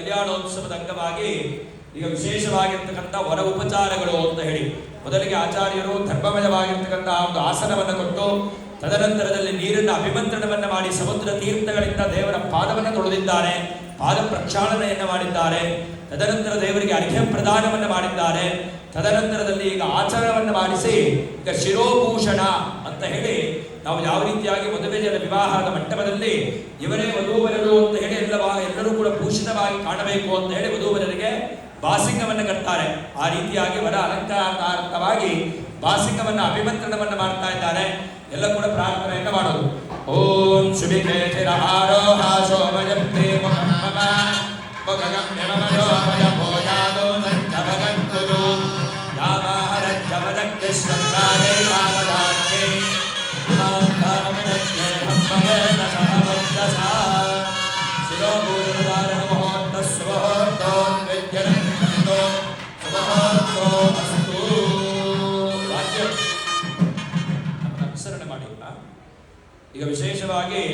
ಕಲ್ಯಾಣೋತ್ಸವದ ಅಂಗವಾಗಿ ಈಗ ವಿಶೇಷವಾಗಿರ್ತಕ್ಕಂಥ ವರ ಉಪಚಾರಗಳು ಅಂತ ಹೇಳಿ ಮೊದಲಿಗೆ ಆಚಾರ್ಯರು ಧರ್ಮಮಯವಾಗಿರ್ತಕ್ಕಂಥ ಒಂದು ಆಸನವನ್ನು ಕೊಟ್ಟು ತದನಂತರದಲ್ಲಿ ನೀರನ್ನು ಅಭಿಮಂತ್ರಣವನ್ನು ಮಾಡಿ ಸಮುದ್ರ ತೀರ್ಥಗಳಿಂದ ದೇವರ ಪಾದವನ್ನು ತೊಳೆದಿದ್ದಾರೆ, ಪಾದ ಪ್ರಕ್ಷಾಳನೆಯನ್ನು ಮಾಡಿದ್ದಾರೆ. ತದನಂತರ ದೇವರಿಗೆ ಅರ್ಘ್ಯ ಪ್ರದಾನವನ್ನು ಮಾಡಿದ್ದಾರೆ. ತದನಂತರದಲ್ಲಿ ಈಗ ಆಚರಣವನ್ನು ಮಾಡಿಸಿ ಈಗ ಶಿರೋಭೂಷಣ ಅಂತ ಹೇಳಿ ನಾವು ಯಾವ ರೀತಿಯಾಗಿ ಮದುವೆಯ ವಿವಾಹದ ಮಂಟಪದಲ್ಲಿ ಇವರೇ ವಧೂವರರು ಅಂತ ಹೇಳಿ ಎಲ್ಲರೂ ಕೂಡ ಭೂಷಿತವಾಗಿ ಕಾಣಬೇಕು ಅಂತ ಹೇಳಿ ವಧೂವರರಿಗೆ ಬಾಸಿಂಗವನ್ನು ಕಟ್ತಾರೆ. ಆ ರೀತಿಯಾಗಿ ವರ ಅಲಂಕಾರಾರ್ಥವಾಗಿ ಬಾಸಿಂಗವನ್ನು ಅಭಿಮಂತ್ರಣವನ್ನು ಮಾಡ್ತಾ ಇದ್ದಾರೆ. ಎಲ್ಲ ಕೂಡ ಪ್ರಾರ್ಥನೆಯನ್ನು ಮಾಡೋದು. ಓಂ ಶುಭಿಕೇತಿರ ಆರೋಹ ಶೋಭಯಂತೆ ಮುಖಮಮ ಮುಖಗಂ ಯಮಮಯೋಮಯ ಭೋಜಾದೋ ಸಂಜಭಗಂತುರು ಯಾಮಾಹರ ಜಮದಗ್ನಿಶ್ವಂತಾರೇ ಕಾಮದಾನ್ಯೇ ಮಾಂಕಾಮನಜ್ಞೇ ಹಮ್ಮಯೇನ ಸಹವಜ್ಜಸಾ ಶಿರೋಭೂಷಣಧಾರಣ ಮಹೋತ್ತ ಸುಮಹೋತ್ತೋ ವಿದ್ಯನಂತೋ ಸುಮಹೋತ್ತೋ ಅಸ್ತು. ಅನುಸರಣೆ ಮಾಡಿ. ಈಗ ವಿಶೇಷವಾಗಿ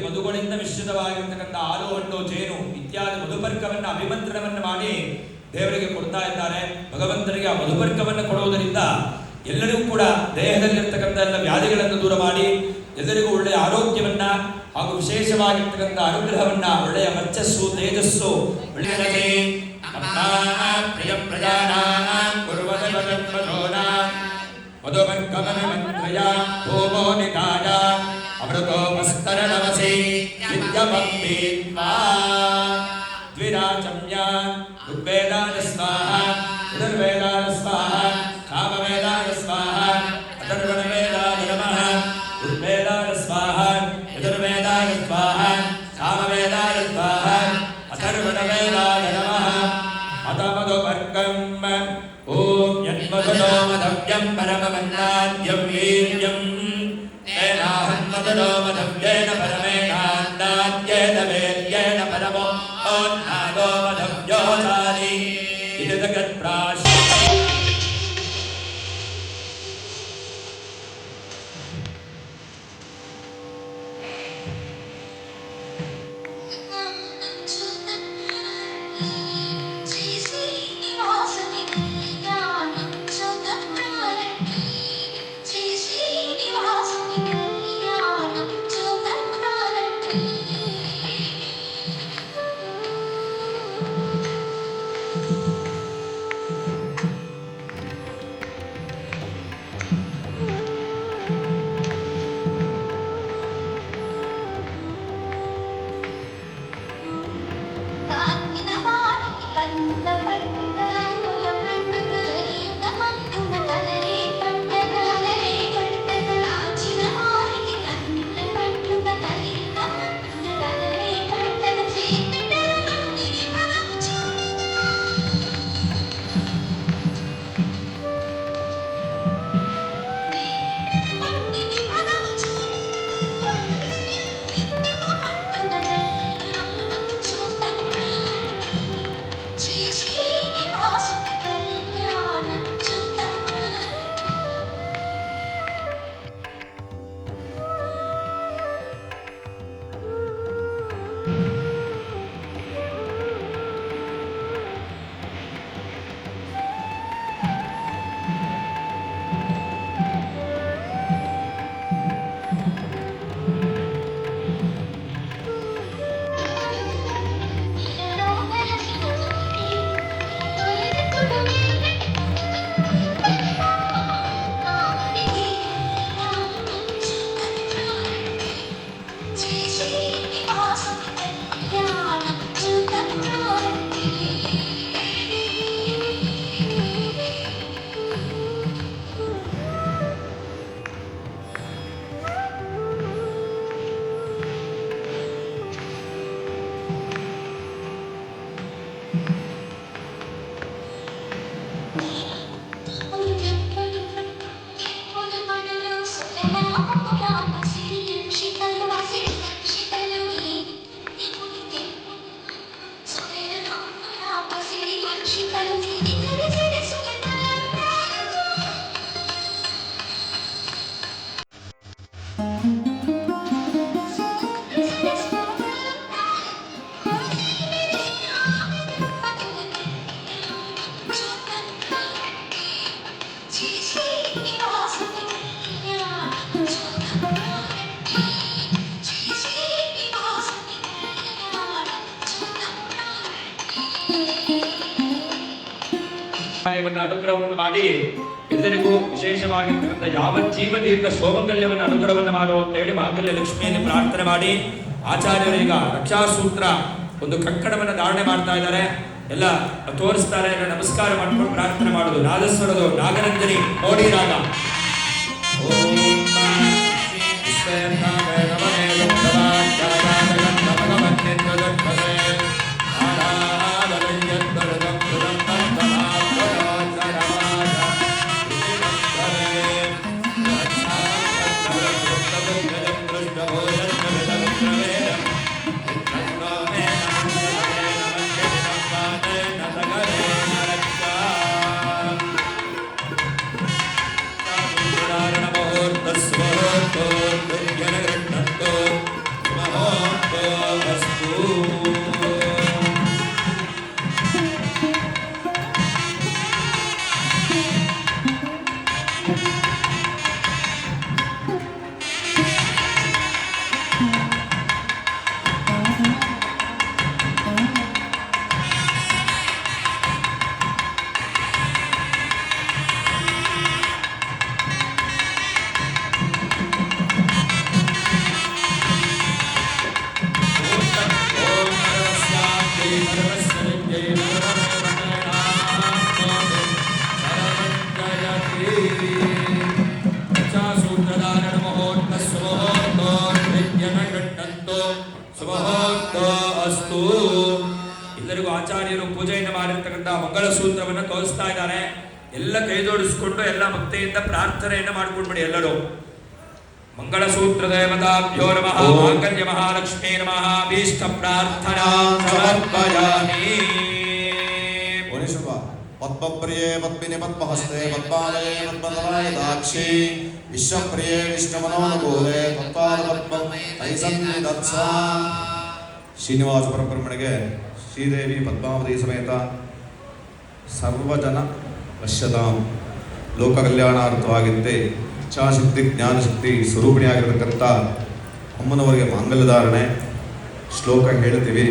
ಮಧುಗಳಿಂದ ಮಿಶ್ರಿತವಾಗಿರ್ತಕ್ಕಂಥ ಹಾಲು ಹಣ್ಣು ಜೇನು ಇತ್ಯಾದಿ ಮಧುಪರ್ಕವನ್ನು ಅಭಿಮಂತ್ರಣವನ್ನು ಮಾಡಿ ದೇವರಿಗೆ ಕೊಡ್ತಾ ಇದ್ದಾರೆ. ಭಗವಂತನಿಗೆ ಆ ಮಧುಪರ್ಕವನ್ನು ಕೊಡುವುದರಿಂದ ಎಲ್ಲರಿಗೂ ಕೂಡ ದೇಹದಲ್ಲಿರ್ತಕ್ಕಂಥ ಎಲ್ಲ ವ್ಯಾಧಿಗಳನ್ನು ದೂರ ಮಾಡಿ ಎಲ್ಲರಿಗೂ ಒಳ್ಳೆಯ ಆರೋಗ್ಯವನ್ನ ಹಾಗೂ ವಿಶೇಷವಾಗಿರ್ತಕ್ಕಂಥ ಅನುಗ್ರಹವನ್ನ, ಒಳ್ಳೆಯ ವರ್ಚಸ್ಸು ತೇಜಸ್ಸು ಅಮೃತೋಪಸ್ತರಣವಸಿ ವಿದ್ಯಮೀತ್ವಾ ದ್ವಿರಾಚಮ್ಯ ಋಗ್ವೇದಾಯ ಸ್ವಾಹ ಯಜುರ್ವೇದಾಯ ಸ್ವಾಹ ಸಾಮವೇದಾಯ ಸ್ವಾಹ ಅಥರ್ವಣವೇದಾಯ ನಮಃ. ಋಗ್ವೇದಾಯ ಸ್ವಾಹ ಯಜುರ್ವೇದಾಯ ಸ್ವಾಹ ಸಾಮವೇದಾಯ ಸ್ವಾಹ ಅಥರ್ವಣವೇದಾಯ ನಮಃ. ಮದಮಧುಪರ್ಕಂ ಓಂ ಯನ್ಮಧುನೋ ಮಧವ್ಯಂ ಪರಮವನ್ನಾದ್ಯಂ ವೀರ್ಯಂ ಮಧವ್ಯೇನ ಪರಮೇಣಾನ್ನಾದ್ಯೇನ ವೇದ್ಯೇನ ಪರಮೋ ಓನ್ನಾದೋ ಮಧವ್ಯೋಚಾರಿ ಇದು ಜಗತ್ಪ್ರಾಶ. ಅನುಗ್ರಹವನ್ನು ಮಾಡಿ ಎಲ್ಲರಿಗೂ ವಿಶೇಷವಾಗಿರ್ತಕ್ಕಂಥ ಯಾವ ಜೀವದಿಂದ ಸೋಮಂಗಲ್ಯವನ್ನು ಅನುಗ್ರಹವನ್ನು ಮಾಡು ಅಂತ ಹೇಳಿ ಮಾಂಗಲ್ಯ ಲಕ್ಷ್ಮಿಯನ್ನು ಪ್ರಾರ್ಥನೆ ಮಾಡಿ ಆಚಾರ್ಯರು ಈಗ ರಕ್ಷಾಸೂತ್ರ ಒಂದು ಕಂಕಣವನ್ನು ಧಾರಣೆ ಮಾಡ್ತಾ ಇದ್ದಾರೆ. ಎಲ್ಲ ತೋರಿಸ್ತಾರೆ. ನಮಸ್ಕಾರ ಮಾಡ್ಕೊಂಡು ಪ್ರಾರ್ಥನೆ ಮಾಡೋದು. ನಾದಸ್ವರದು ನಾಗರಂಜನಿ ಮೋಡಿ ರಾಗ. ಎಲ್ಲರಿಗೂ ಆಚಾರ್ಯರು ಪೂಜೆಯನ್ನು ಮಾಡಿರ್ತಕ್ಕಂಥ ಮಂಗಳಸೂತ್ರವನ್ನು ತೋರಿಸ್ತಾ ಇದ್ದಾರೆ. ಎಲ್ಲ ಕೈ ಜೋಡಿಸಿಕೊಂಡು ಎಲ್ಲ ಭಕ್ತಿಯಿಂದ ಪ್ರಾರ್ಥನೆಯನ್ನು ಮಾಡ್ಕೊಂಡ್ಬಿಡಿ ಎಲ್ಲರೂ. ಮಂಗಳಸೂತ್ರ ದೇವತಾಭ್ಯೋ ನಮಃ. ಮಾಂಗಲ್ಯ ಮಹಾಲಕ್ಷ್ಮೀ ನಮಃ. ಭೀಷ್ಟ ಪ್ರಾರ್ಥನಾ ಸಮರ್ಪಯಾಮಿ. ಪದ್ಮಪ್ರಿಯೇ ಪದ್ಮಿನಿ ಪದ್ಮಹಸ್ತೆ ಪದ್ಮಾಲಯೇ ಪದ್ಮದಲಾಯದಾಕ್ಷಿ ವಿಶ್ವಪ್ರಿಯೇ ವಿಷ್ಣುಮನೋನುಕೂಲೆ ಪದ್ಮಾಲಪದ್ಮ ಐಸನ್ನಿಧತ್ಸ. ಶ್ರೀನಿವಾಸ ಪರಬ್ರಹ್ಮಣಿಗೆ ಶ್ರೀದೇವಿ ಪದ್ಮಾವತಿ ಸಮೇತ ಸರ್ವಜನ ವಶ್ಯತಾಂ ಲೋಕ ಕಲ್ಯಾಣಾರ್ಥವಾಗಿದ್ದೆ ಇಚ್ಛಾಶಕ್ತಿ ಜ್ಞಾನಶಕ್ತಿ ಸ್ವರೂಪಿಣಿಯಾಗಿರತಕ್ಕಂಥ ಅಮ್ಮನವರಿಗೆ ಮಾಂಗಲ್ಯಧಾರಣೆ ಶ್ಲೋಕ ಹೇಳ್ತೀವಿ.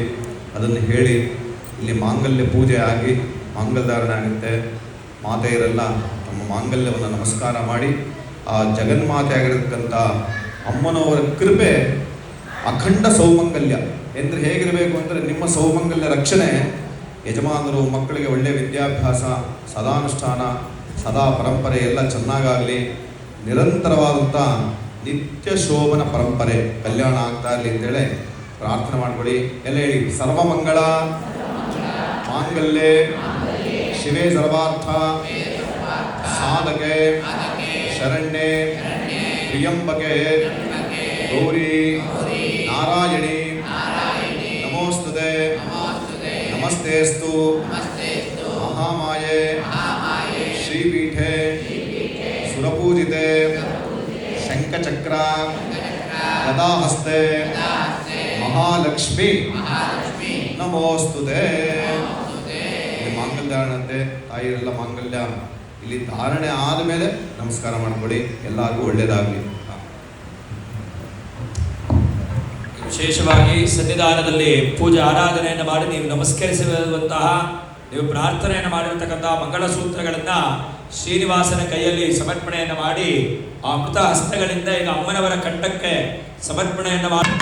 ಅದನ್ನು ಹೇಳಿ ಇಲ್ಲಿ ಮಾಂಗಲ್ಯ ಪೂಜೆ ಆಗಿ ಮಾಂಗಲ್ಯಧಾರಣೆ ಆಗುತ್ತೆ. ಮಾತೆಯರೆಲ್ಲ ತಮ್ಮ ಮಾಂಗಲ್ಯವನ್ನು ನಮಸ್ಕಾರ ಮಾಡಿ ಆ ಜಗನ್ಮಾತೆ ಆಗಿರತಕ್ಕಂಥ ಅಮ್ಮನವರ ಕೃಪೆ ಅಖಂಡ ಸೌಮಂಗಲ್ಯ ಎಂದರೆ ಹೇಗಿರಬೇಕು ಅಂದರೆ ನಿಮ್ಮ ಸೌಮಂಗಲ್ಯ ರಕ್ಷಣೆ, ಯಜಮಾನರು ಮಕ್ಕಳಿಗೆ ಒಳ್ಳೆಯ ವಿದ್ಯಾಭ್ಯಾಸ, ಸದಾನುಷ್ಠಾನ, ಸದಾ ಪರಂಪರೆ ಎಲ್ಲ ಚೆನ್ನಾಗಾಗಲಿ, ನಿರಂತರವಾದಂಥ ನಿತ್ಯ ಶೋಭನ ಪರಂಪರೆ ಕಲ್ಯಾಣ ಆಗ್ತಾ ಇರಲಿ ಅಂತೇಳಿ ಪ್ರಾರ್ಥನೆ ಮಾಡ್ಕೊಳ್ಳಿ. ಎಲ್ಲ ಹೇಳಿ. ಸರ್ವಮಂಗಳ ಮಾಂಗಲ್ಯೆ ಶಿವೇ ಸರ್ವಾರ್ಥ ಸಾಧಕೆ ಶರಣ್ಯೆ ಪ್ರಿಯಂಬಕೆ ಗೌರಿ ನಾರಾಯಣಿ ನಮೋಸ್ತುತೆ ನಮಸ್ತೇಸ್ತು ಮಹಾಮಾಯೆ ಶ್ರೀಪೀಠೆ ಸುರಪೂಜಿತೆ ಶಂಖಚಕ್ರ ಗದಾಹಸ್ತೆ ಮಹಾಲಕ್ಷ್ಮಿ ನಮೋಸ್ತುತೆ. ಇಲ್ಲಿ ಮಾಂಗಲ್ಯ ಧಾರಣೆ ತಾಯಿಯರೆಲ್ಲ ಮಾಂಗಲ್ಯ ಇಲ್ಲಿ ಧಾರಣೆ ಆದಮೇಲೆ ನಮಸ್ಕಾರ ಮಾಡ್ಕೊಳ್ಳಿ. ಎಲ್ಲರಿಗೂ ಒಳ್ಳೆಯದಾಗಲಿ. ವಿಶೇಷವಾಗಿ ಸನ್ನಿಧಾನದಲ್ಲಿ ಪೂಜೆ ಆರಾಧನೆಯನ್ನು ಮಾಡಿ ನೀವು ನಮಸ್ಕರಿಸುವಂತಹ, ನೀವು ಪ್ರಾರ್ಥನೆಯನ್ನು ಮಾಡಿರತಕ್ಕಂಥ ಮಂಗಳಸೂತ್ರಗಳನ್ನು ಶ್ರೀನಿವಾಸನ ಕೈಯಲ್ಲಿ ಸಮರ್ಪಣೆಯನ್ನು ಮಾಡಿ ಆ ಅಮೃತ ಹಸ್ತಗಳಿಂದ ಈಗ ಅಮ್ಮನವರ ಕಂಠಕ್ಕೆ ಸಮರ್ಪಣೆಯನ್ನು ಮಾಡಿ